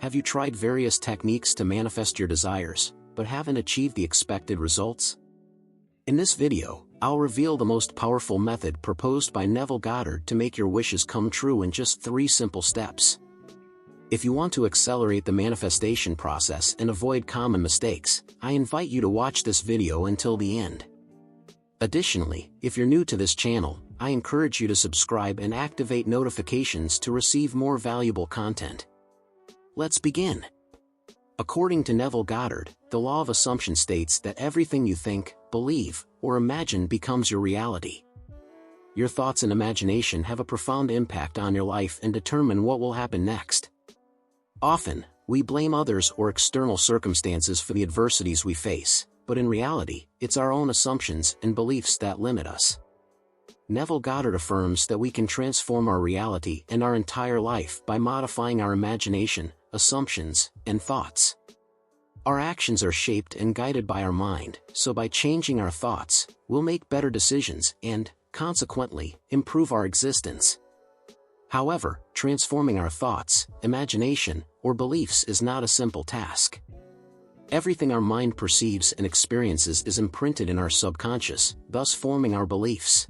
have you tried various techniques to manifest your desires, but haven't achieved the expected results? In this video, I'll reveal the most powerful method proposed by Neville Goddard to make your wishes come true in just 3 simple steps. If you want to accelerate the manifestation process and avoid common mistakes, I invite you to watch this video until the end. Additionally, if you're new to this channel, I encourage you to subscribe and activate notifications to receive more valuable content. Let's begin. According to Neville Goddard, the law of assumption states that everything you think, believe, or imagine becomes your reality. Your thoughts and imagination have a profound impact on your life and determine what will happen next. Often, we blame others or external circumstances for the adversities we face, but in reality, it's our own assumptions and beliefs that limit us. Neville Goddard affirms that we can transform our reality and our entire life by modifying our imagination, assumptions, and thoughts. Our actions are shaped and guided by our mind, so by changing our thoughts, we'll make better decisions and, consequently, improve our existence. However, transforming our thoughts, imagination, or beliefs is not a simple task. Everything our mind perceives and experiences is imprinted in our subconscious, thus forming our beliefs.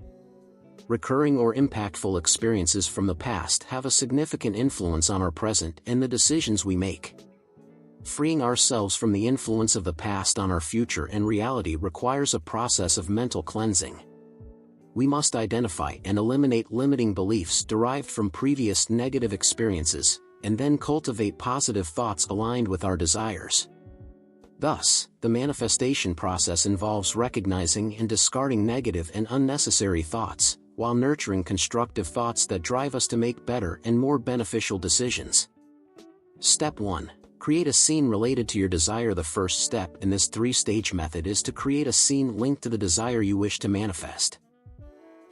Recurring or impactful experiences from the past have a significant influence on our present and the decisions we make. Freeing ourselves from the influence of the past on our future and reality requires a process of mental cleansing. We must identify and eliminate limiting beliefs derived from previous negative experiences, and then cultivate positive thoughts aligned with our desires. Thus, the manifestation process involves recognizing and discarding negative and unnecessary thoughts, while nurturing constructive thoughts that drive us to make better and more beneficial decisions. Step 1. Create a scene related to your desire. The first step in this 3-stage method is to create a scene linked to the desire you wish to manifest.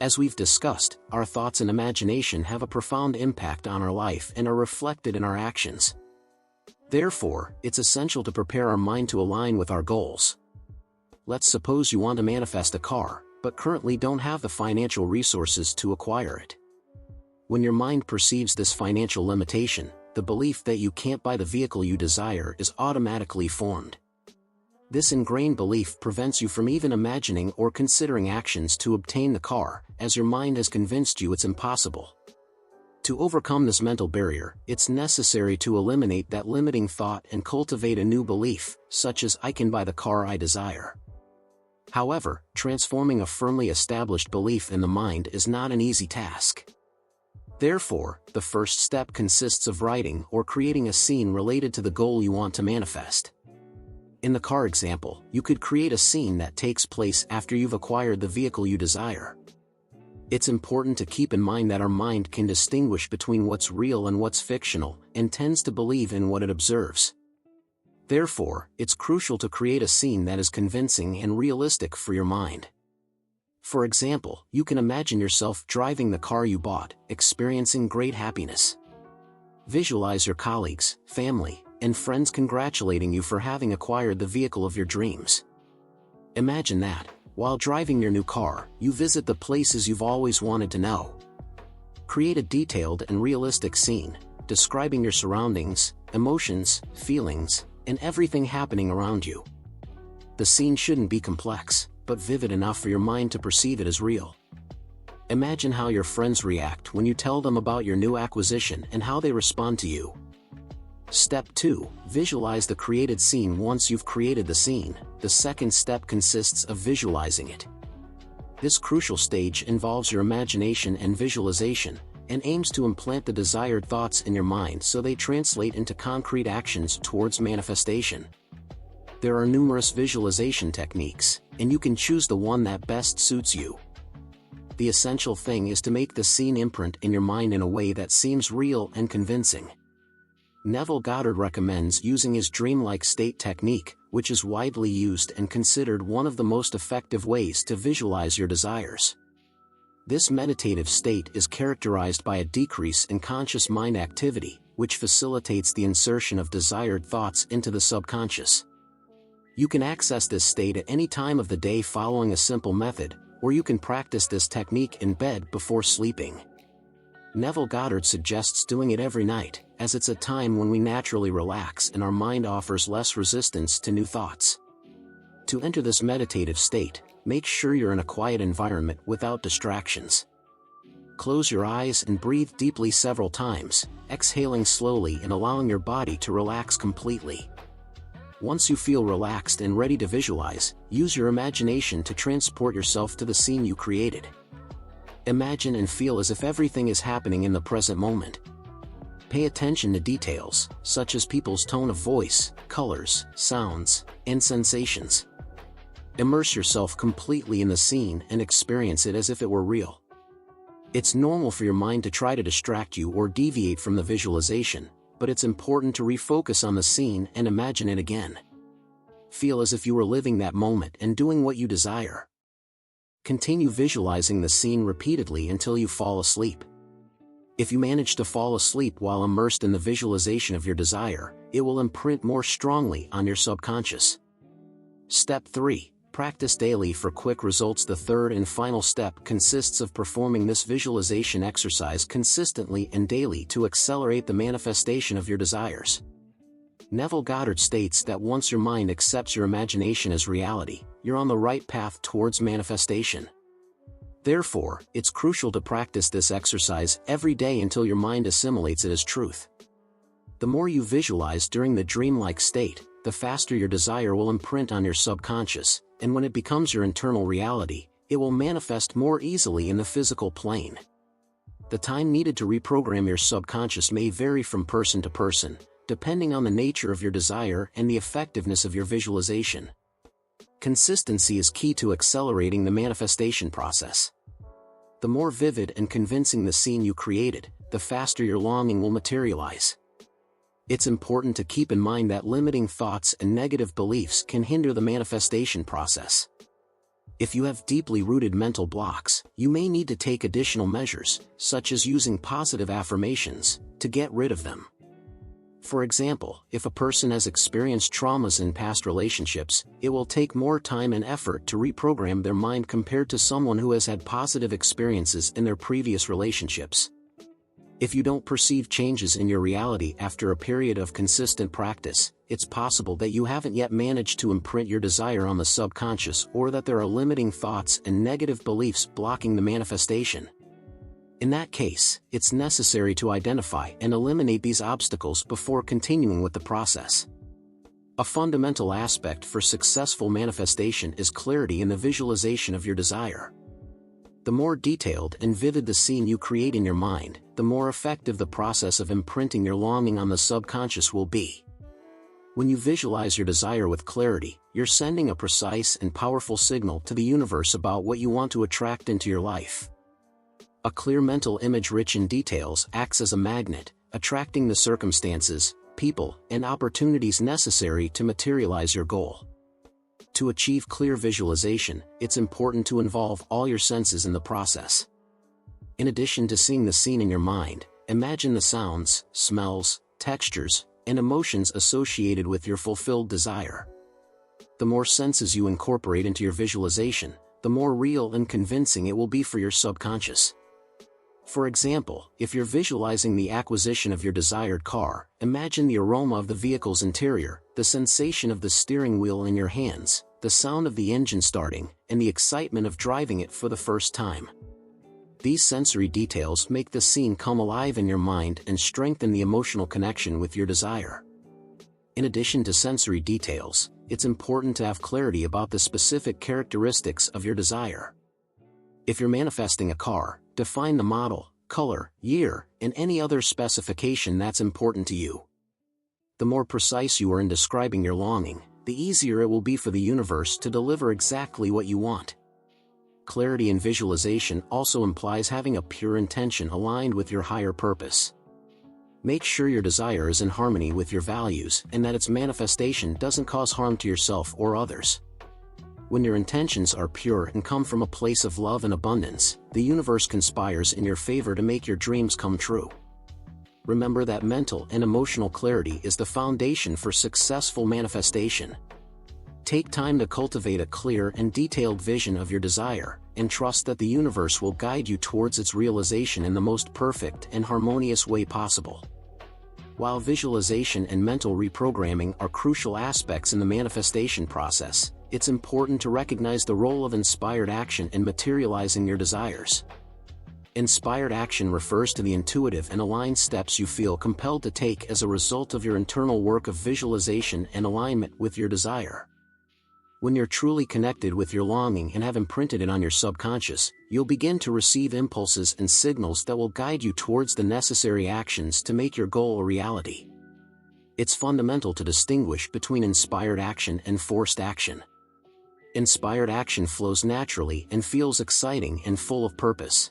As we've discussed, our thoughts and imagination have a profound impact on our life and are reflected in our actions. Therefore, it's essential to prepare our mind to align with our goals. Let's suppose you want to manifest a car, but currently don't have the financial resources to acquire it. When your mind perceives this financial limitation, the belief that you can't buy the vehicle you desire is automatically formed. This ingrained belief prevents you from even imagining or considering actions to obtain the car, as your mind has convinced you it's impossible. To overcome this mental barrier, it's necessary to eliminate that limiting thought and cultivate a new belief, such as "I can buy the car I desire." However, transforming a firmly established belief in the mind is not an easy task. Therefore, the first step consists of writing or creating a scene related to the goal you want to manifest. In the car example, you could create a scene that takes place after you've acquired the vehicle you desire. It's important to keep in mind that our mind can distinguish between what's real and what's fictional, and tends to believe in what it observes. Therefore, it's crucial to create a scene that is convincing and realistic for your mind. For example, you can imagine yourself driving the car you bought, experiencing great happiness. Visualize your colleagues, family, and friends congratulating you for having acquired the vehicle of your dreams. Imagine that, while driving your new car, you visit the places you've always wanted to know. Create a detailed and realistic scene, describing your surroundings, emotions, feelings, and everything happening around you. The scene shouldn't be complex, but vivid enough for your mind to perceive it as real. Imagine how your friends react when you tell them about your new acquisition and how they respond to you. Step 2. Visualize the created scene. Once you've created the scene, the second step consists of visualizing it. This crucial stage involves your imagination and visualization, and aims to implant the desired thoughts in your mind so they translate into concrete actions towards manifestation. There are numerous visualization techniques, and you can choose the one that best suits you. The essential thing is to make the scene imprint in your mind in a way that seems real and convincing. Neville Goddard recommends using his dreamlike state technique, which is widely used and considered one of the most effective ways to visualize your desires. This meditative state is characterized by a decrease in conscious mind activity, which facilitates the insertion of desired thoughts into the subconscious. You can access this state at any time of the day following a simple method, or you can practice this technique in bed before sleeping. Neville Goddard suggests doing it every night, as it's a time when we naturally relax and our mind offers less resistance to new thoughts. To enter this meditative state, make sure you're in a quiet environment without distractions. Close your eyes and breathe deeply several times, exhaling slowly and allowing your body to relax completely. Once you feel relaxed and ready to visualize, use your imagination to transport yourself to the scene you created. Imagine and feel as if everything is happening in the present moment. Pay attention to details, such as people's tone of voice, colors, sounds, and sensations. Immerse yourself completely in the scene and experience it as if it were real. It's normal for your mind to try to distract you or deviate from the visualization, but it's important to refocus on the scene and imagine it again. Feel as if you were living that moment and doing what you desire. Continue visualizing the scene repeatedly until you fall asleep. If you manage to fall asleep while immersed in the visualization of your desire, it will imprint more strongly on your subconscious. Step 3. Practice daily for quick results. The third and final step consists of performing this visualization exercise consistently and daily to accelerate the manifestation of your desires. Neville Goddard states that once your mind accepts your imagination as reality, you're on the right path towards manifestation. Therefore, it's crucial to practice this exercise every day until your mind assimilates it as truth. The more you visualize during the dreamlike state, the faster your desire will imprint on your subconscious, and when it becomes your internal reality, it will manifest more easily in the physical plane. The time needed to reprogram your subconscious may vary from person to person, depending on the nature of your desire and the effectiveness of your visualization. Consistency is key to accelerating the manifestation process. The more vivid and convincing the scene you created, the faster your longing will materialize. It's important to keep in mind that limiting thoughts and negative beliefs can hinder the manifestation process. If you have deeply rooted mental blocks, you may need to take additional measures, such as using positive affirmations, to get rid of them. For example, if a person has experienced traumas in past relationships, it will take more time and effort to reprogram their mind compared to someone who has had positive experiences in their previous relationships. If you don't perceive changes in your reality after a period of consistent practice, it's possible that you haven't yet managed to imprint your desire on the subconscious, or that there are limiting thoughts and negative beliefs blocking the manifestation. In that case, it's necessary to identify and eliminate these obstacles before continuing with the process. A fundamental aspect for successful manifestation is clarity in the visualization of your desire. The more detailed and vivid the scene you create in your mind, the more effective the process of imprinting your longing on the subconscious will be. When you visualize your desire with clarity, you're sending a precise and powerful signal to the universe about what you want to attract into your life. A clear mental image rich in details acts as a magnet, attracting the circumstances, people, and opportunities necessary to materialize your goal. To achieve clear visualization, it's important to involve all your senses in the process. In addition to seeing the scene in your mind, imagine the sounds, smells, textures, and emotions associated with your fulfilled desire. The more senses you incorporate into your visualization, the more real and convincing it will be for your subconscious. For example, if you're visualizing the acquisition of your desired car, imagine the aroma of the vehicle's interior, the sensation of the steering wheel in your hands, the sound of the engine starting, and the excitement of driving it for the first time. These sensory details make the scene come alive in your mind and strengthen the emotional connection with your desire. In addition to sensory details, it's important to have clarity about the specific characteristics of your desire. If you're manifesting a car, define the model, color, year, and any other specification that's important to you. The more precise you are in describing your longing, the easier it will be for the universe to deliver exactly what you want. Clarity in visualization also implies having a pure intention aligned with your higher purpose. Make sure your desire is in harmony with your values and that its manifestation doesn't cause harm to yourself or others. When your intentions are pure and come from a place of love and abundance, the universe conspires in your favor to make your dreams come true. Remember that mental and emotional clarity is the foundation for successful manifestation. Take time to cultivate a clear and detailed vision of your desire, and trust that the universe will guide you towards its realization in the most perfect and harmonious way possible. While visualization and mental reprogramming are crucial aspects in the manifestation process, it's important to recognize the role of inspired action in materializing your desires. Inspired action refers to the intuitive and aligned steps you feel compelled to take as a result of your internal work of visualization and alignment with your desire. When you're truly connected with your longing and have imprinted it on your subconscious, you'll begin to receive impulses and signals that will guide you towards the necessary actions to make your goal a reality. It's fundamental to distinguish between inspired action and forced action. Inspired action flows naturally and feels exciting and full of purpose.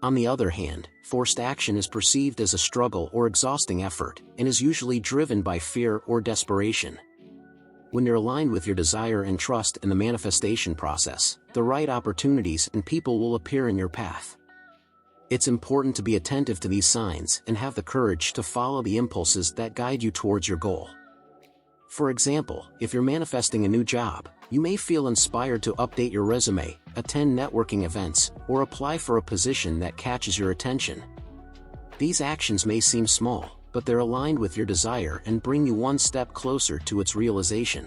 On the other hand, forced action is perceived as a struggle or exhausting effort, and is usually driven by fear or desperation. When you're aligned with your desire and trust in the manifestation process, the right opportunities and people will appear in your path. It's important to be attentive to these signs and have the courage to follow the impulses that guide you towards your goal. For example, if you're manifesting a new job, you may feel inspired to update your resume, attend networking events, or apply for a position that catches your attention. These actions may seem small, but they're aligned with your desire and bring you one step closer to its realization.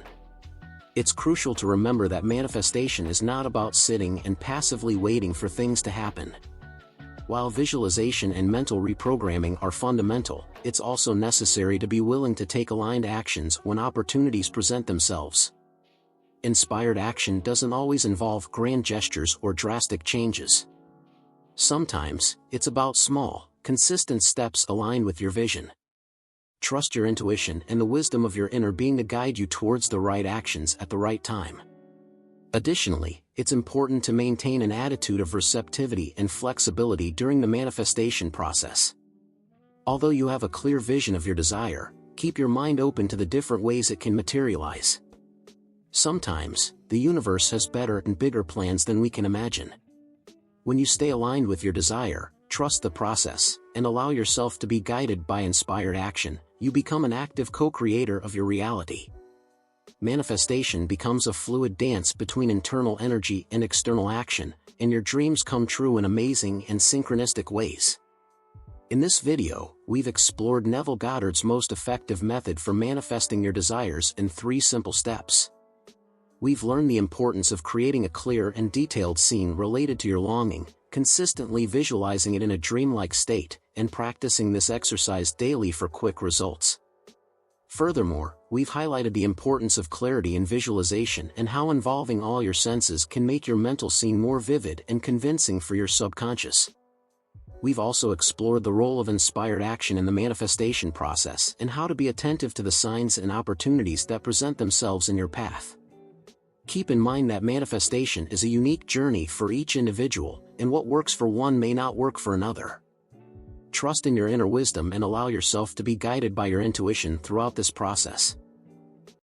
It's crucial to remember that manifestation is not about sitting and passively waiting for things to happen. While visualization and mental reprogramming are fundamental, it's also necessary to be willing to take aligned actions when opportunities present themselves. Inspired action doesn't always involve grand gestures or drastic changes. Sometimes, it's about small, consistent steps aligned with your vision. Trust your intuition and the wisdom of your inner being to guide you towards the right actions at the right time. Additionally, it's important to maintain an attitude of receptivity and flexibility during the manifestation process. Although you have a clear vision of your desire, keep your mind open to the different ways it can materialize. Sometimes, the universe has better and bigger plans than we can imagine. When you stay aligned with your desire, trust the process, and allow yourself to be guided by inspired action, you become an active co-creator of your reality. Manifestation becomes a fluid dance between internal energy and external action, and your dreams come true in amazing and synchronistic ways. In this video, we've explored Neville Goddard's most effective method for manifesting your desires in 3 simple steps. We've learned the importance of creating a clear and detailed scene related to your longing, consistently visualizing it in a dreamlike state, and practicing this exercise daily for quick results. Furthermore, we've highlighted the importance of clarity in visualization and how involving all your senses can make your mental scene more vivid and convincing for your subconscious. We've also explored the role of inspired action in the manifestation process and how to be attentive to the signs and opportunities that present themselves in your path. Keep in mind that manifestation is a unique journey for each individual, and what works for one may not work for another. Trust in your inner wisdom and allow yourself to be guided by your intuition throughout this process.